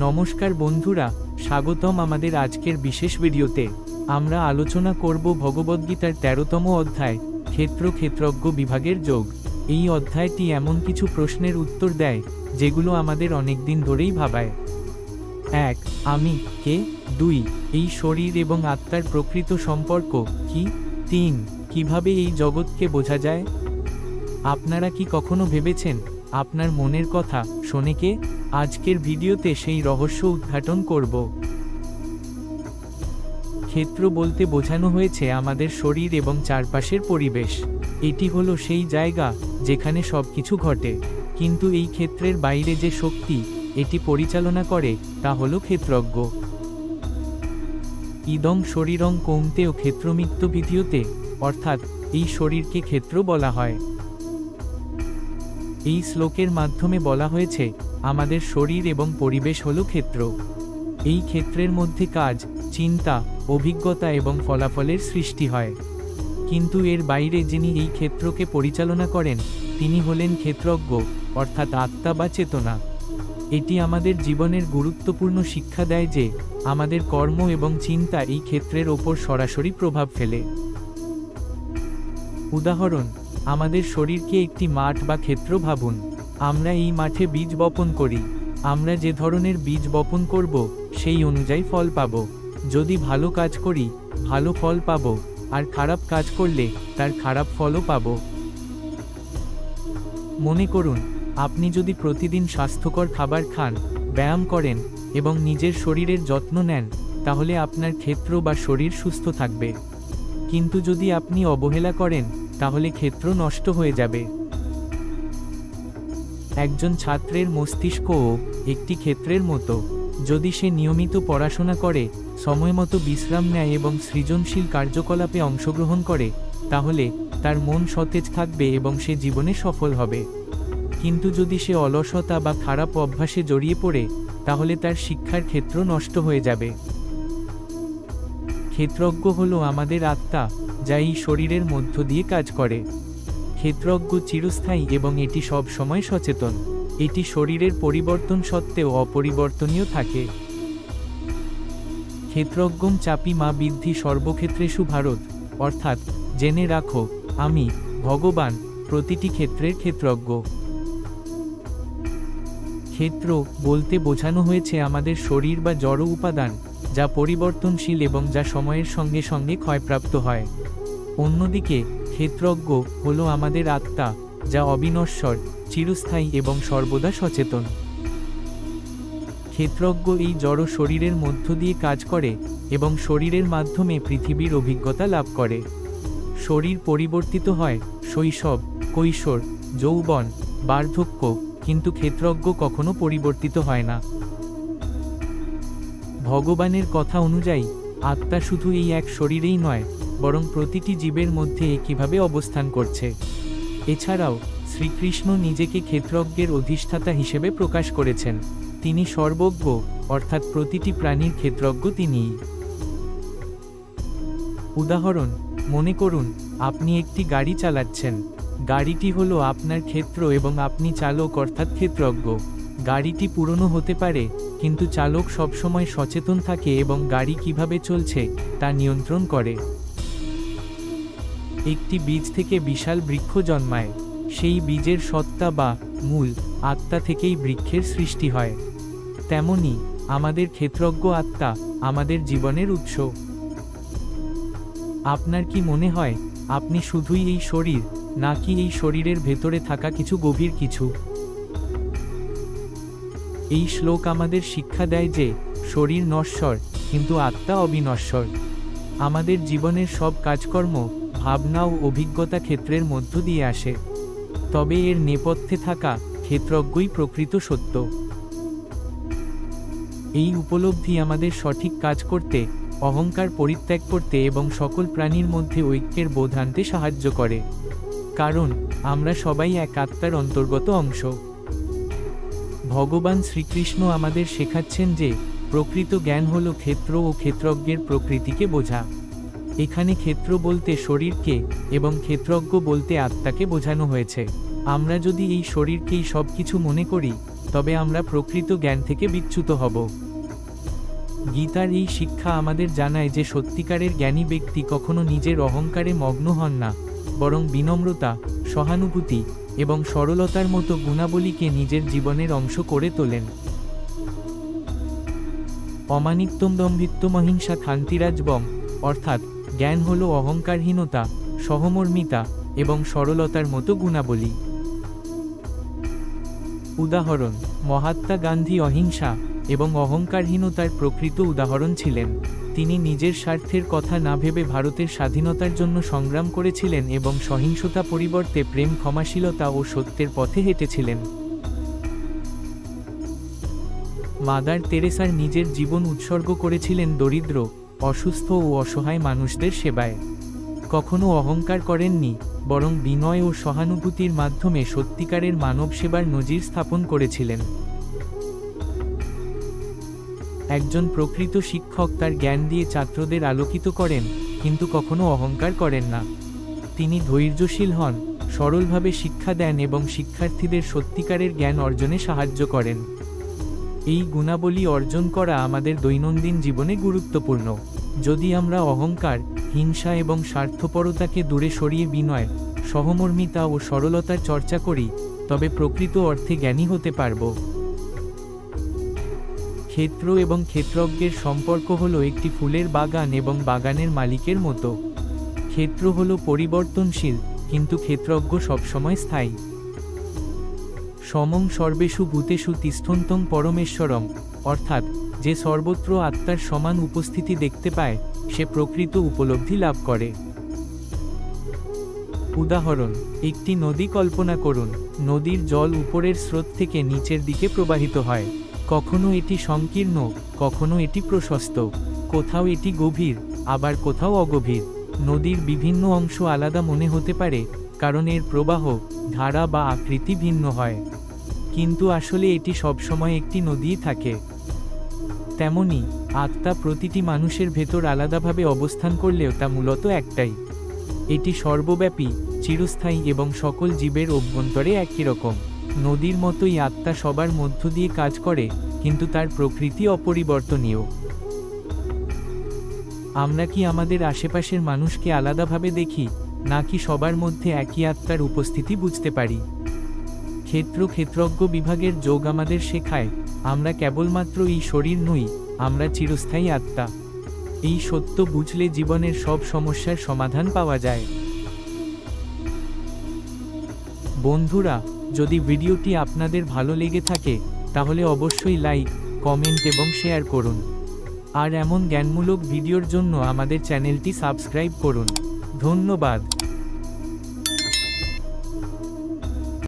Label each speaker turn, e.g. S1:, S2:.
S1: নমস্কার বন্ধুরা, স্বাগতম আমাদের আজকের বিশেষ ভিডিওতে। আমরা আলোচনা করব ভগবদ্গীতার 13তম অধ্যায়, ক্ষেত্র ক্ষেত্রজ্ঞ বিভাগের যোগ। এই অধ্যায়টি এমন কিছু প্রশ্নের উত্তর দেয় যেগুলো আমাদের অনেকদিন ধরেই ভাবায়। 1. আমি কে? 2. এই শরীর এবং আত্মার প্রকৃত সম্পর্ক কি? 3. কিভাবে এই জগৎকে বোঝা যায়? আপনারা কি কখনো ভেবেছেন আপনার মনের কথা শোনে কে? আজকের ভিডিওতে সেই রহস্য উদ্ঘাটন করব। ক্ষেত্র বলতে বোঝানো হয়েছে আমাদের শরীর এবং চারপাশের পরিবেশ। এটি হলো সেই জায়গা যেখানে সবকিছু ঘটে, কিন্তু এই ক্ষেত্রের বাইরে যে শক্তি এটি পরিচালনা করে তা হলো ক্ষেত্রজ্ঞ। ইদং শরীরং কৌন্তেয় ক্ষেত্রমিত্যভিধীয়তে, অর্থাৎ এই শরীরকে ক্ষেত্র বলা হয়। এই শ্লোকের মাধ্যমে বলা হয়েছে আমাদের শরীর এবং পরিবেশ হলো ক্ষেত্র। এই ক্ষেত্রের মধ্যে কাজ, চিন্তা, অভিজ্ঞতা এবং ফলাফলের সৃষ্টি হয়। কিন্তু এর বাইরে যিনি এই ক্ষেত্রকে পরিচালনা করেন তিনি হলেন ক্ষেত্রজ্ঞ, অর্থাৎ আত্মা বা চেতনা। এটি আমাদের জীবনের গুরুত্বপূর্ণ শিক্ষা দেয় যে আমাদের কর্ম এবং চিন্তা এই ক্ষেত্রের ওপর সরাসরি প্রভাব ফেলে। উদাহরণ, আমাদের শরীরকে একটি মাঠ বা ক্ষেত্র ভাবুন। আমরা এই মাঠে বীজ বপন করি। আমরা যে ধরনের বীজ বপন করব সেই অনুযায়ী ফল পাব। যদি ভালো কাজ করি ভালো ফল পাব, আর খারাপ কাজ করলে তার খারাপ ফলও পাব। মনে করুন, আপনি যদি প্রতিদিন স্বাস্থ্যকর খাবার খান, ব্যায়াম করেন এবং নিজের শরীরের যত্ন নেন, তাহলে আপনার ক্ষেত্র বা শরীর সুস্থ থাকবে। কিন্তু যদি আপনি অবহেলা করেন তাহলে ক্ষেত্র নষ্ট হয়ে যাবে। একজন ছাত্রের মস্তিষ্কও একটি ক্ষেত্রের মতো। যদি সে নিয়মিত পড়াশোনা করে, সময়মতো বিশ্রাম নেয় এবং সৃজনশীল কার্যকলাপে অংশগ্রহণ করে, তাহলে তার মন সতেজ থাকবে এবং সে জীবনে সফল হবে। কিন্তু যদি সে অলসতা বা খারাপ অভ্যাসে জড়িয়ে পড়ে, তাহলে তার শিক্ষার ক্ষেত্র নষ্ট হয়ে যাবে। ক্ষেত্রজ্ঞ হলো আমাদের আত্মা, যা এই শরীরের মধ্য দিয়ে কাজ করে। ক্ষেত্রজ্ঞ চিরস্থায়ী এবং এটি সব সময় সচেতন। এটি শরীরের পরিবর্তন সত্ত্বেও অপরিবর্তনীয় থাকে। ক্ষেত্রজ্ঞম চাপি মা বিদ্ধি সর্বক্ষেত্রেষু ভারত, অর্থাৎ জেনে রাখো আমি ভগবান প্রতিটি ক্ষেত্রের ক্ষেত্রজ্ঞ। ক্ষেত্র বলতে বোঝানো হয়েছে আমাদের শরীর বা জড় উপাদান, যা পরিবর্তনশীল এবং যা সময়ের সঙ্গে সঙ্গে ক্ষয়প্রাপ্ত হয়। অন্যদিকে ক্ষেত্রজ্ঞ হলো আমাদের আত্মা, যা অবিনশ্বর, চিরস্থায়ী এবং সর্বদা সচেতন। ক্ষেত্রজ্ঞ এই জড় শরীরের মধ্য দিয়ে কাজ করে এবং শরীরের মাধ্যমে পৃথিবীর অভিজ্ঞতা লাভ করে। শরীর পরিবর্তিত হয় শৈশব, কৈশোর, যৌবন, বার্ধক্য, কিন্তু ক্ষেত্রজ্ঞ কখনো পরিবর্তিত হয় না। ভগবানের কথা অনুযায়ী আত্মা শুধু এই এক শরীরেই নয়, বরং প্রতিটি জীবের মধ্যে একইভাবে অবস্থান করছে। এছাড়াও শ্রীকৃষ্ণ নিজেকে ক্ষেত্রজ্ঞের অধিষ্ঠাতা হিসেবে প্রকাশ করেছেন। তিনি সর্বজ্ঞ, অর্থাৎ প্রতিটি প্রাণীর ক্ষেত্রজ্ঞ তিনিই। উদাহরণ, মনে করুন আপনি একটি গাড়ি চালাচ্ছেন। গাড়িটি হলো আপনার ক্ষেত্র এবং আপনি চালক, অর্থাৎ ক্ষেত্রজ্ঞ। গাড়িটি পুরনো হতে পারে, কিন্তু চালক সবসময় সচেতন থাকে এবং গাড়ি কিভাবে চলছে তা নিয়ন্ত্রণ করে। একটি বীজ থেকে বিশাল বৃক্ষ জন্মায়। সেই বীজের সত্তা বা মূল আত্মা থেকেই বৃক্ষের সৃষ্টি হয়। তেমনি আমাদের ক্ষেত্রজ্ঞ আত্মা আমাদের জীবনের উৎস। আপনার কি মনে হয় আপনি শুধুই এই শরীর, নাকি এই শরীরের ভেতরে থাকা কিছু গভীর কিছু? এই শ্লোক আমাদের শিক্ষা দেয় যে শরীর নশ্বর, কিন্তু আত্মা অবিনশ্বর। আমাদের জীবনের সব কাজকর্ম, ভাবনা ও অভিজ্ঞতা ক্ষেত্রের মধ্য দিয়ে আসে। তবে এর নেপথ্যে থাকা ক্ষেত্রজ্ঞই প্রকৃত সত্য। এই উপলব্ধি আমাদের সঠিক কাজ করতে, অহংকার পরিত্যাগ করতে এবং সকল প্রাণীর মধ্যে ঐক্যের বোধ আনতে সাহায্য করে। কারণ আমরা সবাই এক আত্মার অন্তর্গত অংশ। ভগবান শ্রীকৃষ্ণ আমাদের শেখাচ্ছেন যে প্রকৃত জ্ঞান হলো ক্ষেত্র ও ক্ষেত্রজ্ঞের প্রকৃতিকে বোঝা। এখানে ক্ষেত্র বলতে শরীরকে এবং ক্ষেত্রজ্ঞ বলতে আত্মাকে বোঝানো হয়েছে। আমরা যদি এই শরীরকেই সব কিছু মনে করি, তবে আমরা প্রকৃত জ্ঞান থেকে বিচ্যুত হব। গীতার এই শিক্ষা আমাদের জানায় যে সত্যিকারের জ্ঞানী ব্যক্তি কখনো নিজের অহংকারে মগ্ন হন না, বরং বিনম্রতা, সহানুভূতি এবং সরলতার মতো গুণাবলীকে নিজের জীবনের অংশ করে তোলেন। অমানিত্যম দম্ভিত্বম অহিংসা ক্ষান্তিরাজবম, অর্থাৎ জ্ঞান হল অহংকারহীনতা, সহমর্মিতা এবং সরলতার মতো গুণাবলী। উদাহরণ: মহাত্মা গান্ধী অহিংসা এবং অহংকারহীনতার প্রকৃত উদাহরণ ছিলেন। তিনি নিজের স্বার্থের কথা না ভেবে ভারতের স্বাধীনতার জন্য সংগ্রাম করেছিলেন এবং সহিংসতা পরিবর্তে প্রেম, ক্ষমাশীলতা ও সত্যের পথে হেঁটেছিলেন। মাদার তেরেসার নিজের জীবন উৎসর্গ করেছিলেন দরিদ্র, অসুস্থ ও অসহায় মানুষদের সেবায়। কখনো অহংকার করেননি, বরং বিনয় ও সহানুভূতির মাধ্যমে সত্যিকারের মানব সেবার নজির স্থাপন করেছিলেন। একজন প্রকৃত শিক্ষক তার জ্ঞান দিয়ে ছাত্রদের আলোকিত করেন, কিন্তু কখনো অহংকার করেন না। তিনি ধৈর্যশীল হন, সরলভাবে শিক্ষা দেন এবং শিক্ষার্থীদের সত্যিকারের জ্ঞান অর্জনে সাহায্য করেন। এই গুণাবলী অর্জন করা আমাদের দৈনন্দিন জীবনে গুরুত্বপূর্ণ। যদি আমরা অহংকার, হিংসা এবং স্বার্থপরতাকে দূরে সরিয়ে বিনয়, সহমর্মিতা ও সরলতার চর্চা করি, তবে প্রকৃত অর্থে জ্ঞানী হতে পারব। ক্ষেত্র এবং ক্ষেত্রজ্ঞের সম্পর্ক হলো একটি ফুলের বাগান এবং বাগানের মালিকের মতো। ক্ষেত্র হলো পরিবর্তনশীল, কিন্তু ক্ষেত্রজ্ঞ সবসময় স্থায়ী। সমং সর্বেষু ভূতেষু তিষ্ঠন্তং পরমেশ্বরম, অর্থাৎ যে সর্বত্র আত্মার সমান উপস্থিতি দেখতে পায়, সে প্রকৃত উপলব্ধি লাভ করে। উদাহরণ: একটি নদী কল্পনা করুন। নদীর জল উপরের স্রোত থেকে নিচের দিকে প্রবাহিত হয়। কখনো এটি সংকীর্ণ, কখনো এটি প্রশস্ত, কোথাও এটি গভীর, আবার কোথাও অগভীর। নদীর বিভিন্ন অংশ আলাদা মনে হতে পারে, কারণ এর প্রবাহ, ধারা বা আকৃতি ভিন্ন হয়, কিন্তু আসলে এটি সবসময় একটি নদীই থাকে। তেমনি আত্মা প্রতিটি মানুষের ভেতর আলাদাভাবে অবস্থান করলেও তা মূলত একটাই। এটি সর্বব্যাপী, চিরস্থায়ী এবং সকল জীবের অভ্যন্তরে একই রকম। নদীর মতোই আত্মা সবার মধ্য দিয়ে কাজ করে, কিন্তু তার প্রকৃতি অপরিবর্তনীয়। আমরা কি আমাদের আশেপাশের মানুষকে আলাদাভাবে দেখি, নাকি সবার মধ্যে একই আত্মার উপস্থিতি বুঝতে পারি? ক্ষেত্র ক্ষেত্রজ্ঞ বিভাগের যোগ আমাদের শেখায়, আমরা কেবলমাত্র এই শরীর নই, আমরা চিরস্থায়ী আত্মা। এই সত্য বুঝলে জীবনের সব সমস্যার সমাধান পাওয়া যায়। বন্ধুরা, যদি ভিডিওটি আপনাদের ভালো লেগে থাকে, তাহলে অবশ্যই লাইক, কমেন্ট এবং শেয়ার করুন। আর এমন জ্ঞানমূলক ভিডিওর জন্য আমাদের চ্যানেলটি সাবস্ক্রাইব করুন। ধন্যবাদ।